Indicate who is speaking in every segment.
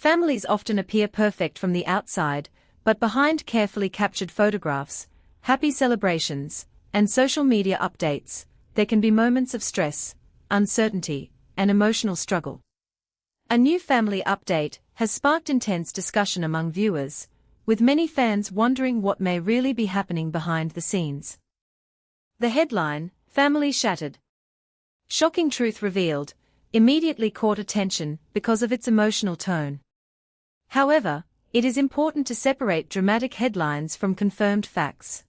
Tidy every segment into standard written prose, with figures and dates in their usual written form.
Speaker 1: Families often appear perfect from the outside, but behind carefully captured photographs, happy celebrations, and social media updates, there can be moments of stress, uncertainty, and emotional struggle. A new family update has sparked intense discussion among viewers, with many fans wondering what may really be happening behind the scenes. The headline, "Family Shattered. Shocking Truth Revealed," immediately caught attention because of its emotional tone. However, it is important to separate dramatic headlines from confirmed facts.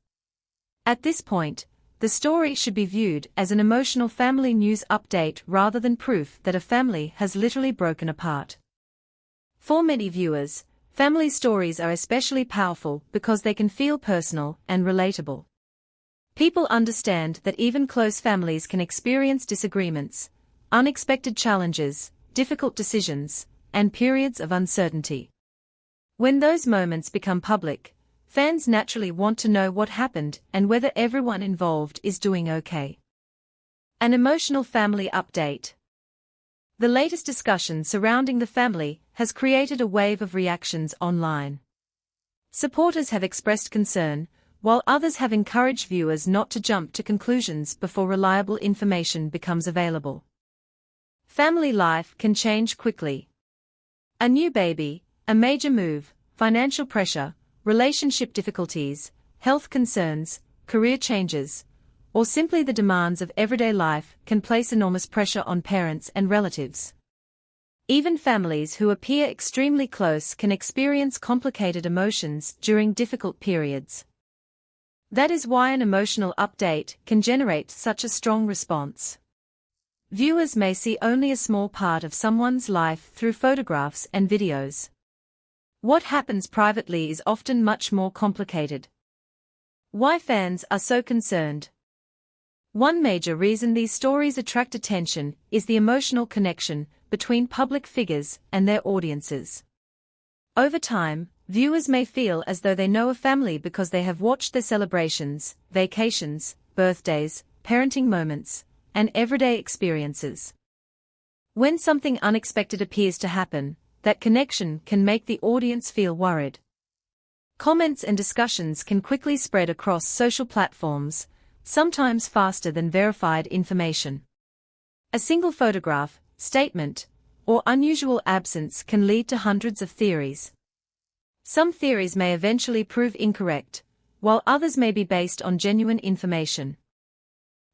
Speaker 1: At this point, the story should be viewed as an emotional family news update rather than proof that a family has literally broken apart. For many viewers, family stories are especially powerful because they can feel personal and relatable. People understand that even close families can experience disagreements, unexpected challenges, difficult decisions, and periods of uncertainty. When those moments become public, fans naturally want to know what happened and whether everyone involved is doing okay. An emotional family update. The latest discussion surrounding the family has created a wave of reactions online. Supporters have expressed concern, while others have encouraged viewers not to jump to conclusions before reliable information becomes available. Family life can change quickly. A new baby, a major move, financial pressure, relationship difficulties, health concerns, career changes, or simply the demands of everyday life can place enormous pressure on parents and relatives. Even families who appear extremely close can experience complicated emotions during difficult periods. That is why an emotional update can generate such a strong response. Viewers may see only a small part of someone's life through photographs and videos. What happens privately is often much more complicated. Why fans are so concerned? One major reason these stories attract attention is the emotional connection between public figures and their audiences. Over time, viewers may feel as though they know a family because they have watched their celebrations, vacations, birthdays, parenting moments, and everyday experiences. When something unexpected appears to happen, that connection can make the audience feel worried. Comments and discussions can quickly spread across social platforms, sometimes faster than verified information. A single photograph, statement, or unusual absence can lead to hundreds of theories. Some theories may eventually prove incorrect, while others may be based on genuine information.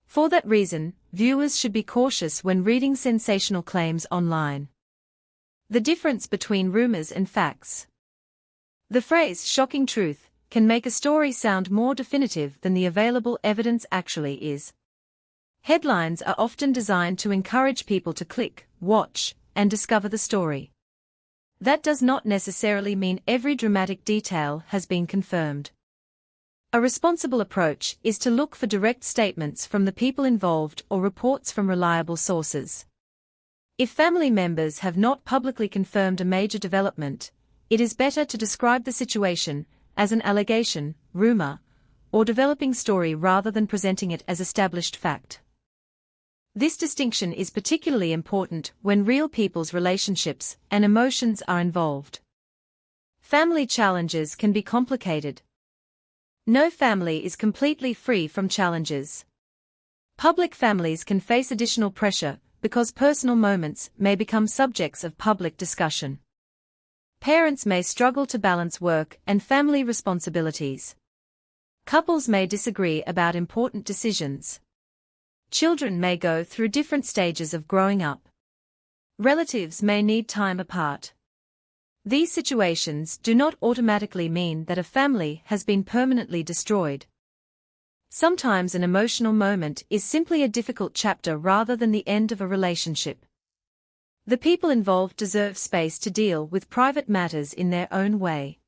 Speaker 1: For that reason, viewers should be cautious when reading sensational claims online. The difference between rumors and facts. The phrase "shocking truth" can make a story sound more definitive than the available evidence actually is. Headlines are often designed to encourage people to click, watch, and discover the story. That does not necessarily mean every dramatic detail has been confirmed. A responsible approach is to look for direct statements from the people involved or reports from reliable sources. If family members have not publicly confirmed a major development, it is better to describe the situation as an allegation, rumor, or developing story rather than presenting it as established fact. This distinction is particularly important when real people's relationships and emotions are involved. Family challenges can be complicated. No family is completely free from challenges. Public families can face additional pressure because personal moments may become subjects of public discussion. Parents may struggle to balance work and family responsibilities. Couples may disagree about important decisions. Children may go through different stages of growing up. Relatives may need time apart. These situations do not automatically mean that a family has been permanently destroyed. Sometimes an emotional moment is simply a difficult chapter rather than the end of a relationship. The people involved deserve space to deal with private matters in their own way.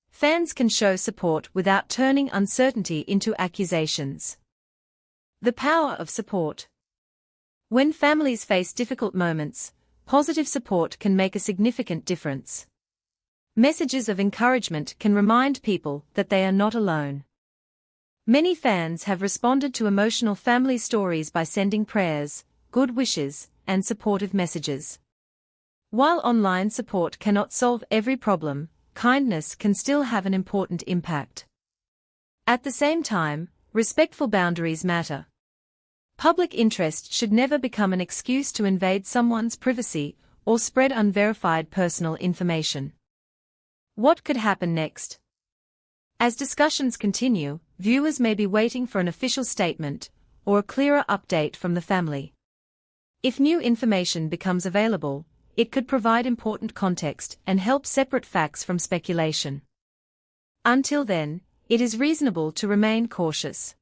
Speaker 1: Fans can show support without turning uncertainty into accusations. The power of support. When families face difficult moments, positive support can make a significant difference. Messages of encouragement can remind people that they are not alone. Many fans have responded to emotional family stories by sending prayers, good wishes, and supportive messages. While online support cannot solve every problem, kindness can still have an important impact. At the same time, respectful boundaries matter. Public interest should never become an excuse to invade someone's privacy or spread unverified personal information. What could happen next? As discussions continue, viewers may be waiting for an official statement or a clearer update from the family. If new information becomes available, it could provide important context and help separate facts from speculation. Until then, it is reasonable to remain cautious.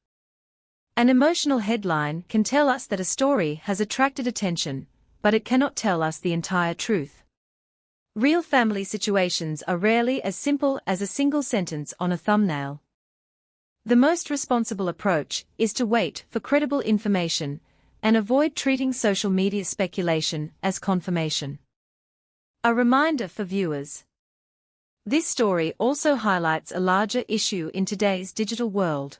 Speaker 1: An emotional headline can tell us that a story has attracted attention, but it cannot tell us the entire truth. Real family situations are rarely as simple as a single sentence on a thumbnail. The most responsible approach is to wait for credible information and avoid treating social media speculation as confirmation. A reminder for viewers. This story also highlights a larger issue in today's digital world.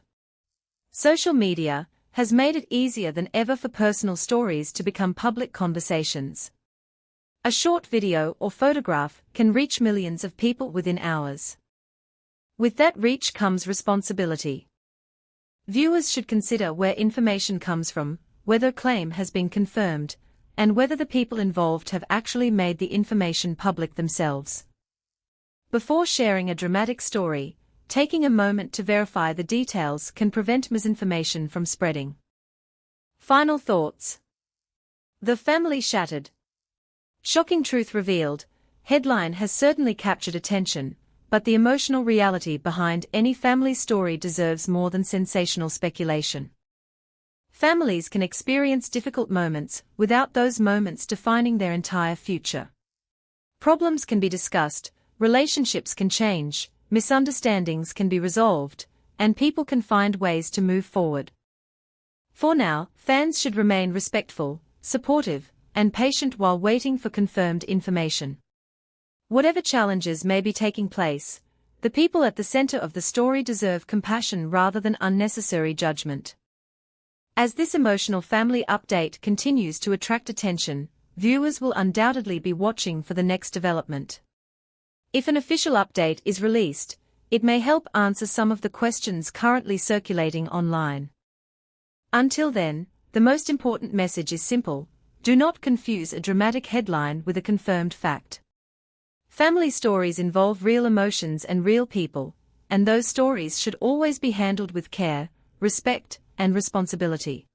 Speaker 1: Social media has made it easier than ever for personal stories to become public conversations. A short video or photograph can reach millions of people within hours. With that reach comes responsibility. Viewers should consider where information comes from, whether a claim has been confirmed, and whether the people involved have actually made the information public themselves. Before sharing a dramatic story, taking a moment to verify the details can prevent misinformation from spreading. Final thoughts. The family shattered. Shocking truth revealed. Headline has certainly captured attention, but the emotional reality behind any family story deserves more than sensational speculation. Families can experience difficult moments without those moments defining their entire future. Problems can be discussed, relationships can change, misunderstandings can be resolved, and people can find ways to move forward. For now, fans should remain respectful, supportive, and patient while waiting for confirmed information. Whatever challenges may be taking place, the people at the center of the story deserve compassion rather than unnecessary judgment. As this emotional family update continues to attract attention, viewers will undoubtedly be watching for the next development. If an official update is released, it may help answer some of the questions currently circulating online. Until then, the most important message is simple: do not confuse a dramatic headline with a confirmed fact. Family stories involve real emotions and real people, and those stories should always be handled with care, respect, and responsibility.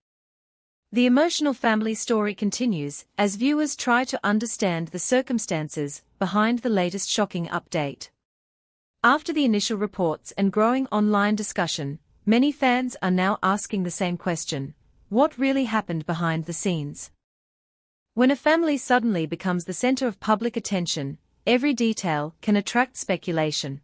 Speaker 1: The emotional family story continues as viewers try to understand the circumstances behind the latest shocking update. After the initial reports and growing online discussion, many fans are now asking the same question: what really happened behind the scenes? When a family suddenly becomes the center of public attention, every detail can attract speculation.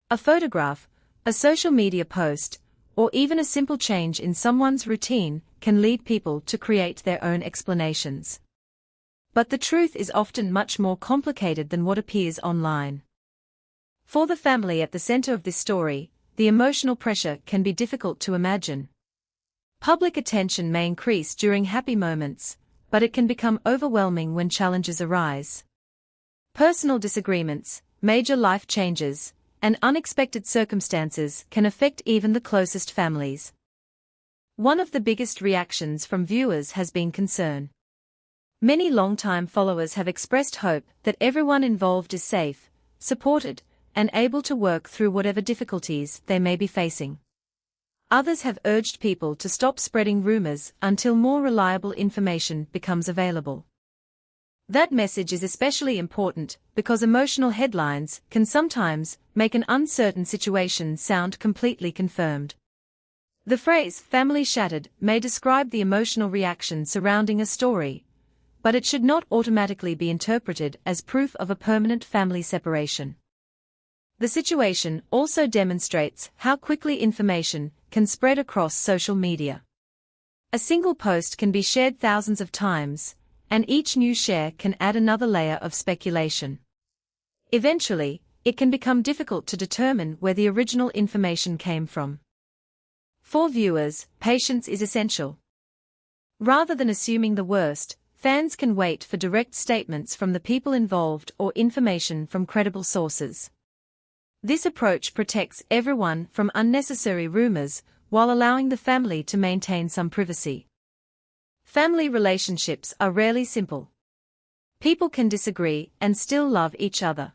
Speaker 1: A photograph, a social media post, or even a simple change in someone's routine can lead people to create their own explanations. But the truth is often much more complicated than what appears online. For the family at the center of this story, the emotional pressure can be difficult to imagine. Public attention may increase during happy moments, but it can become overwhelming when challenges arise. Personal disagreements, major life changes, and unexpected circumstances can affect even the closest families. One of the biggest reactions from viewers has been concern. Many longtime followers have expressed hope that everyone involved is safe, supported, and able to work through whatever difficulties they may be facing. Others have urged people to stop spreading rumors until more reliable information becomes available. That message is especially important because emotional headlines can sometimes make an uncertain situation sound completely confirmed. The phrase "family shattered" may describe the emotional reaction surrounding a story, but it should not automatically be interpreted as proof of a permanent family separation. The situation also demonstrates how quickly information can spread across social media. A single post can be shared thousands of times, and each new share can add another layer of speculation. Eventually, it can become difficult to determine where the original information came from. For viewers, patience is essential. Rather than assuming the worst, fans can wait for direct statements from the people involved or information from credible sources. This approach protects everyone from unnecessary rumors while allowing the family to maintain some privacy. Family relationships are rarely simple. People can disagree and still love each other.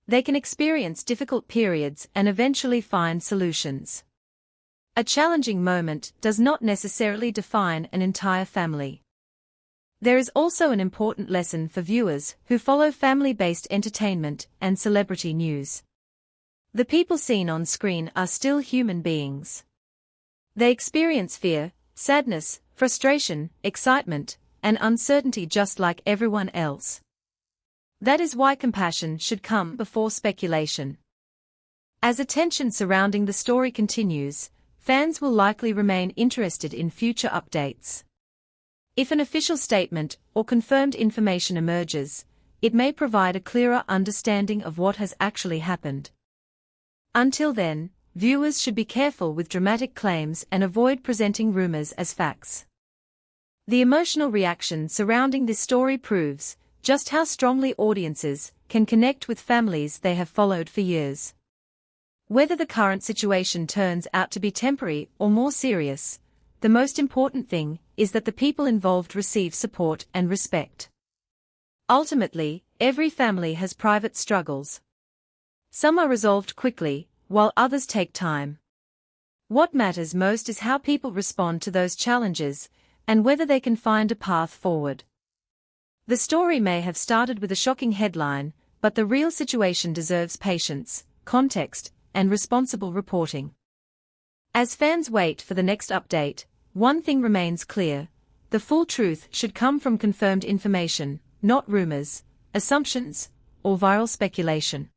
Speaker 1: They can experience difficult periods and eventually find solutions. A challenging moment does not necessarily define an entire family. There is also an important lesson for viewers who follow family-based entertainment and celebrity news. The people seen on screen are still human beings. They experience fear, sadness, frustration, excitement, and uncertainty just like everyone else. That is why compassion should come before speculation. As attention surrounding the story continues, fans will likely remain interested in future updates. If an official statement or confirmed information emerges, it may provide a clearer understanding of what has actually happened. Until then, viewers should be careful with dramatic claims and avoid presenting rumors as facts. The emotional reaction surrounding this story proves just how strongly audiences can connect with families they have followed for years. Whether the current situation turns out to be temporary or more serious, the most important thing is that the people involved receive support and respect. Ultimately, every family has private struggles. Some are resolved quickly, while others take time. What matters most is how people respond to those challenges and whether they can find a path forward. The story may have started with a shocking headline, but the real situation deserves patience, context, and responsible reporting. As fans wait for the next update, one thing remains clear: the full truth should come from confirmed information, not rumors, assumptions, or viral speculation.